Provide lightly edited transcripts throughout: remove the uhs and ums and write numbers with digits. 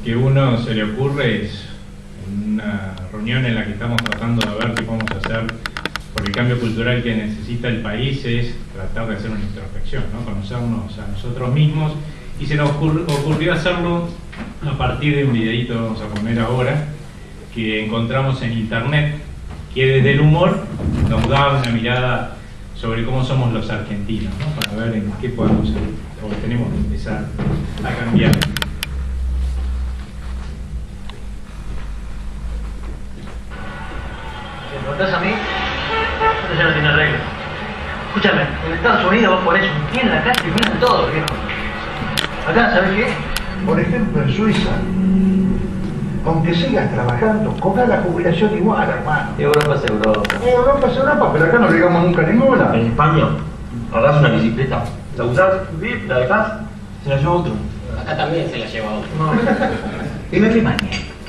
que uno se le ocurre es una reunión en la que estamos tratando de ver qué podemos hacer por el cambio cultural que necesita el país, es tratar de hacer una introspección, ¿no? Conocernos a nosotros mismos, y se nos ocurrió hacerlo a partir de un videito que vamos a poner ahora, que encontramos en internet, que desde el humor nos da una mirada sobre cómo somos los argentinos, ¿no? Para ver en qué podemos o tenemos que empezar a cambiar. ¿Me preguntás a mí? Esto ya no tiene arreglo. Escúchame, en Estados Unidos vos ponés un pie en la calle y miran todo, viejo. Acá, ¿sabés qué? Por ejemplo, en Suiza, aunque sigas trabajando, cobras la jubilación igual, hermano. Europa es Europa. Europa es Europa, pero acá no llegamos nunca a ninguna. En España, agarras una bicicleta, la usás, la dejás, se la lleva otro. Acá también se la lleva otro. En Alemania,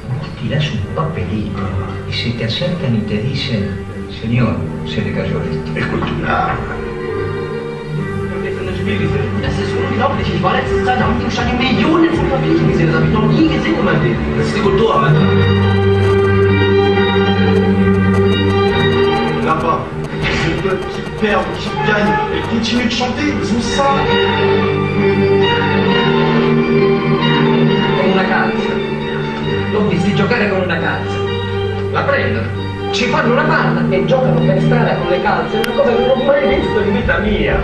vos tirás un papelito y se te acercan y te dicen: señor, se le cayó esto. Es cultural. Das ist unglaublich. Ich war letztes Jahr, da haben die wahrscheinlich Millionen von Papierchen gesehen. Das habe ich noch nie gesehen in meinem Leben. Das ist die Kultur, Alter. Là-bas, c'est le peuple qui perd, qui gagne et continue de chanter, ils ont ça. Con una calza. L'ho visti giocare con una calza. La prendono, ci fanno una palla e giocano per strada con le calze. È una cosa che non ho mai visto in vita mia.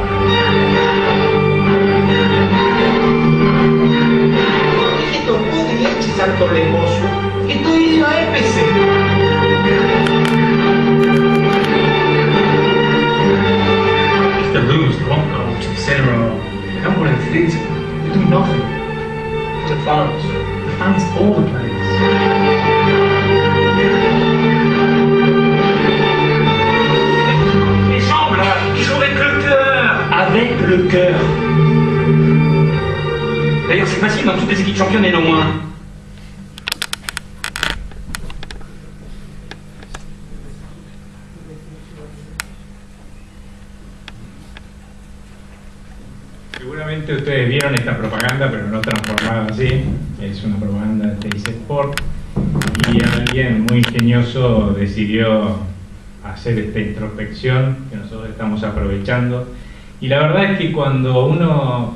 Это подвигайте за проблемоsu. И то и на еписе. If the blues don't go to the center, Come on, streets. You do nothing. The fans. The fans all the place. Les jambes là, toujours avec le cœur. Avec le cœur. D'ailleurs, c'est facile, dans toutes les équipes championnes, il y en a au moins un. seguramente ustedes vieron esta propaganda, pero no transformada así. Es una propaganda de Teis Sport, y alguien muy ingenioso decidió hacer esta introspección que nosotros estamos aprovechando. Y la verdad es que cuando uno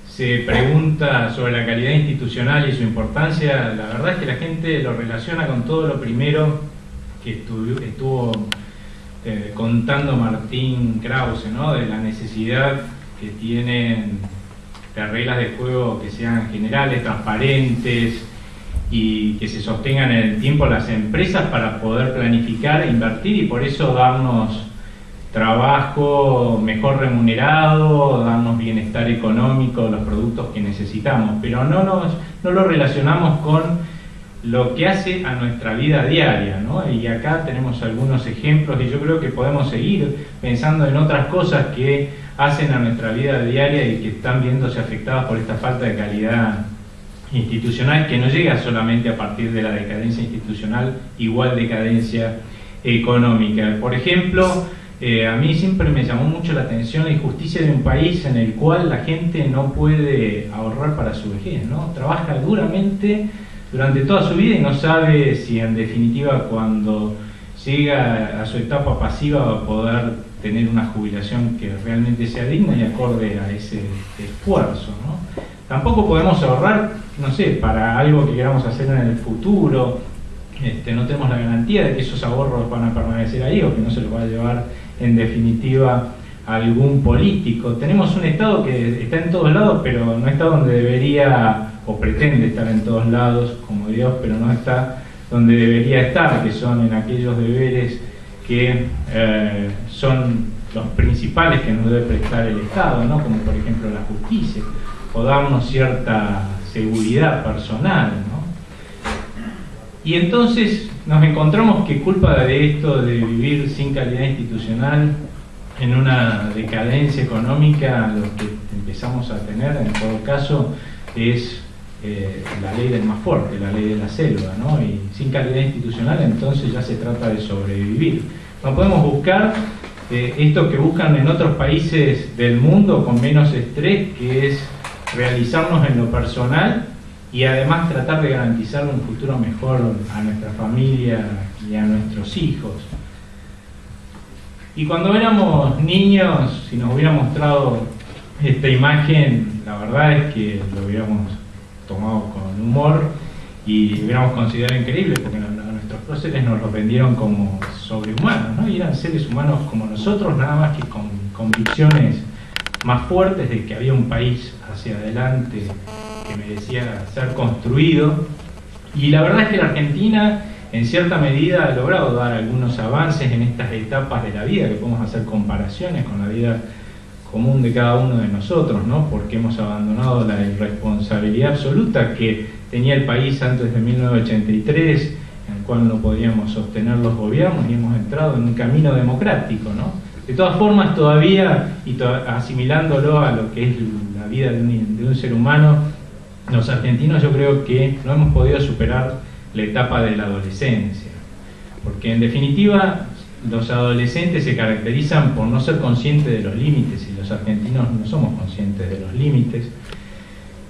se pregunta sobre la calidad institucional y su importancia, la verdad es que la gente lo relaciona con todo lo primero que estuvo contando Martín Krause, ¿no? De la necesidad que tienen de reglas de juego que sean generales, transparentes y que se sostengan en el tiempo las empresas para poder planificar e invertir, y por eso darnos trabajo mejor remunerado, darnos bienestar económico, los productos que necesitamos, pero no lo relacionamos con lo que hace a nuestra vida diaria, ¿no? Y acá tenemos algunos ejemplos, y yo creo que podemos seguir pensando en otras cosas que hacen a nuestra vida diaria y que están viéndose afectadas por esta falta de calidad institucional, que no llega solamente a partir de la decadencia institucional, igual decadencia económica. Por ejemplo, a mí siempre me llamó mucho la atención la injusticia de un país en el cual la gente no puede ahorrar para su vejez, ¿no? Trabaja duramente durante toda su vida y no sabe si en definitiva cuando llega a su etapa pasiva va a poder tener una jubilación que realmente sea digna y acorde a ese esfuerzo, ¿no? Tampoco podemos ahorrar, no sé, para algo que queramos hacer en el futuro. No tenemos la garantía de que esos ahorros van a permanecer ahí o que no se los va a llevar en definitiva algún político. Tenemos un Estado que está en todos lados, pero no está donde debería, o pretende estar en todos lados como Dios, pero no está donde debería estar, que son en aquellos deberes que son los principales que nos debe prestar el Estado, ¿no? Como por ejemplo la justicia, o darnos cierta seguridad personal, ¿no? Y entonces nos encontramos que culpa de esto de vivir sin calidad institucional, en una decadencia económica, lo que empezamos a tener en todo caso es la ley del más fuerte, la ley de la selva, ¿no? Y sin calidad institucional entonces ya se trata de sobrevivir. No podemos buscar esto que buscan en otros países del mundo con menos estrés, que es realizarnos en lo personal y además tratar de garantizarle un futuro mejor a nuestra familia y a nuestros hijos. Y cuando éramos niños, si nos hubiera mostrado esta imagen, la verdad es que lo hubiéramos tomado con humor y lo hubiéramos considerado increíble, porque nuestros próceres nos los vendieron como sobrehumanos, ¿no? Y eran seres humanos como nosotros, nada más que con convicciones más fuertes de que había un país hacia adelante que merecía ser construido. Y la verdad es que la Argentina en cierta medida ha logrado dar algunos avances en estas etapas de la vida, que podemos hacer comparaciones con la vida común de cada uno de nosotros, ¿no? Porque hemos abandonado la irresponsabilidad absoluta que tenía el país antes de 1983, en el cual no podíamos sostener los gobiernos, y hemos entrado en un camino democrático, ¿no? De todas formas, todavía, asimilándolo a lo que es la vida de un ser humano, los argentinos yo creo que no hemos podido superar la etapa de la adolescencia, porque en definitiva los adolescentes se caracterizan por no ser conscientes de los límites, y los argentinos no somos conscientes de los límites.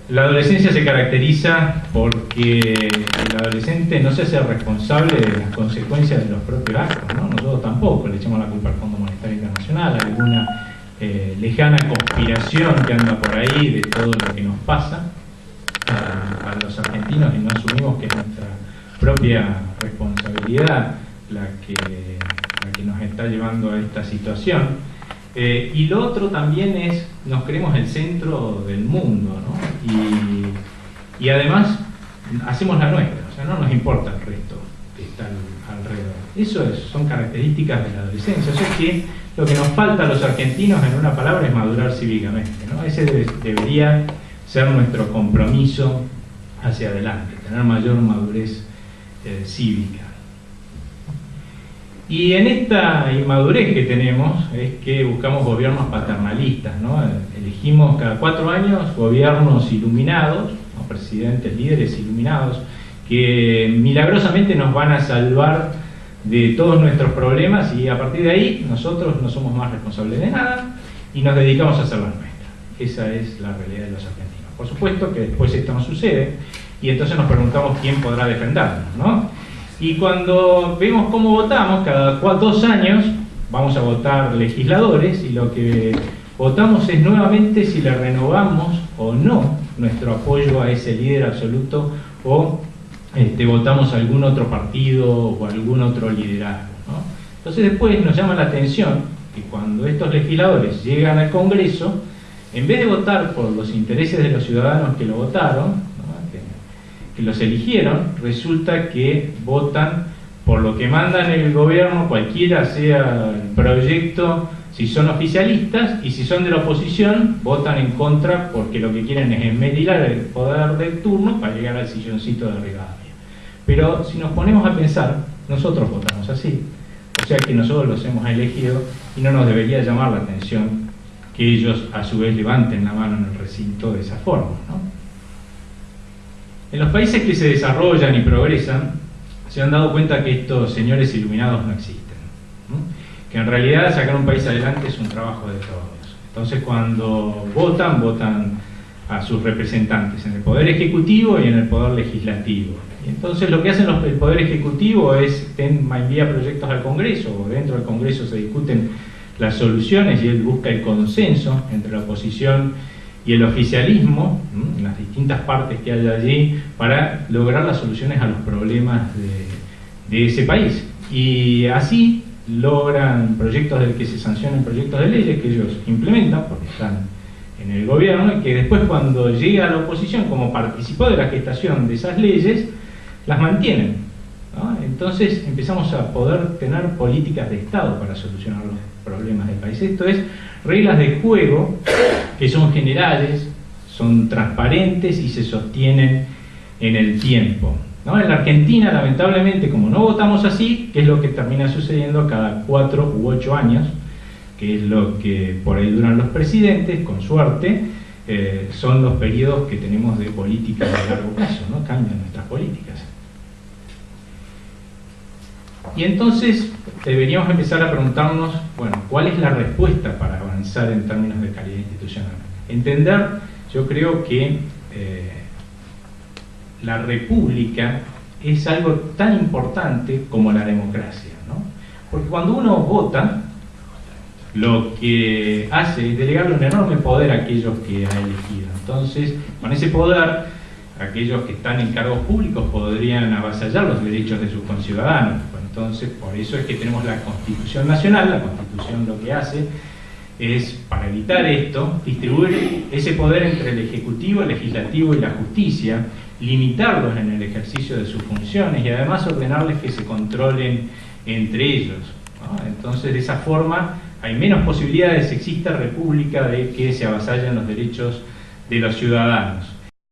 La adolescencia se caracteriza porque el adolescente no se hace responsable de las consecuencias de los propios actos, ¿no? Nosotros tampoco le echamos la culpa al Fondo Monetario Internacional, a alguna lejana conspiración que anda por ahí de todo lo que nos pasa a los argentinos, y no asumimos que es nuestra propia responsabilidad la que nos está llevando a esta situación. Y lo otro también es, nos creemos el centro del mundo, ¿no? Y además hacemos la nuestra, o sea, no nos importa el resto que está alrededor. Eso son características de la adolescencia. O sea que lo que nos falta a los argentinos, en una palabra, es madurar cívicamente, ¿no? Ese debería ser nuestro compromiso hacia adelante, tener mayor madurez cívica. Y en esta inmadurez que tenemos es que buscamos gobiernos paternalistas, ¿no? Elegimos cada 4 años gobiernos iluminados, ¿no? Presidentes, líderes iluminados, que milagrosamente nos van a salvar de todos nuestros problemas, y a partir de ahí nosotros no somos más responsables de nada y nos dedicamos a hacer la nuestra. Esa es la realidad de los argentinos. Por supuesto que después esto no sucede, y entonces nos preguntamos quién podrá defendernos, ¿no? Y cuando vemos cómo votamos, cada 2 años vamos a votar legisladores, y lo que votamos es nuevamente si le renovamos o no nuestro apoyo a ese líder absoluto, o votamos a algún otro partido o algún otro liderazgo, ¿no? Entonces después nos llama la atención que cuando estos legisladores llegan al Congreso, en vez de votar por los intereses de los ciudadanos que lo votaron, ¿no? que los eligieron, resulta que votan por lo que mandan el gobierno, cualquiera sea el proyecto, si son oficialistas, y si son de la oposición, votan en contra porque lo que quieren es esmerilar el poder del turno para llegar al silloncito de Rivadavia. Pero si nos ponemos a pensar, nosotros votamos así, o sea que nosotros los hemos elegido, y no nos debería llamar la atención que ellos a su vez levanten la mano en el recinto de esa forma, ¿no? En los países que se desarrollan y progresan, se han dado cuenta que estos señores iluminados no existen, ¿no? Que en realidad sacar un país adelante es un trabajo de todos. Entonces cuando votan a sus representantes en el Poder Ejecutivo y en el Poder Legislativo. Y entonces lo que hacen el Poder Ejecutivo es envía proyectos al Congreso, o dentro del Congreso se discuten las soluciones, y él busca el consenso entre la oposición y el oficialismo, en las distintas partes que hay allí, para lograr las soluciones a los problemas de ese país. Y así logran proyectos que se sancionen proyectos de leyes que ellos implementan porque están en el gobierno, y que después, cuando llega a la oposición, como participó de la gestación de esas leyes, las mantienen, ¿no? Entonces empezamos a poder tener políticas de Estado para solucionar los problemas del país. Esto es reglas de juego que son generales, son transparentes y se sostienen en el tiempo, ¿no? En la Argentina, lamentablemente, como no votamos así, ¿qué es lo que termina sucediendo cada 4 u 8 años? Que es lo que por ahí duran los presidentes, con suerte, son los periodos que tenemos de política de largo plazo, ¿no? Cambian nuestras políticas. Y entonces deberíamos empezar a preguntarnos, bueno, ¿cuál es la respuesta para avanzar en términos de calidad institucional? Entender, yo creo que la república es algo tan importante como la democracia, ¿no? Porque cuando uno vota, lo que hace es delegarle un enorme poder a aquellos que ha elegido. Entonces, con ese poder, aquellos que están en cargos públicos podrían avasallar los derechos de sus conciudadanos. Entonces, por eso es que tenemos la Constitución Nacional. La Constitución lo que hace es, para evitar esto, distribuir ese poder entre el Ejecutivo, el Legislativo y la Justicia, limitarlos en el ejercicio de sus funciones y además ordenarles que se controlen entre ellos, ¿no? Entonces, de esa forma, hay menos posibilidades, exista república, de que se avasallen los derechos de los ciudadanos.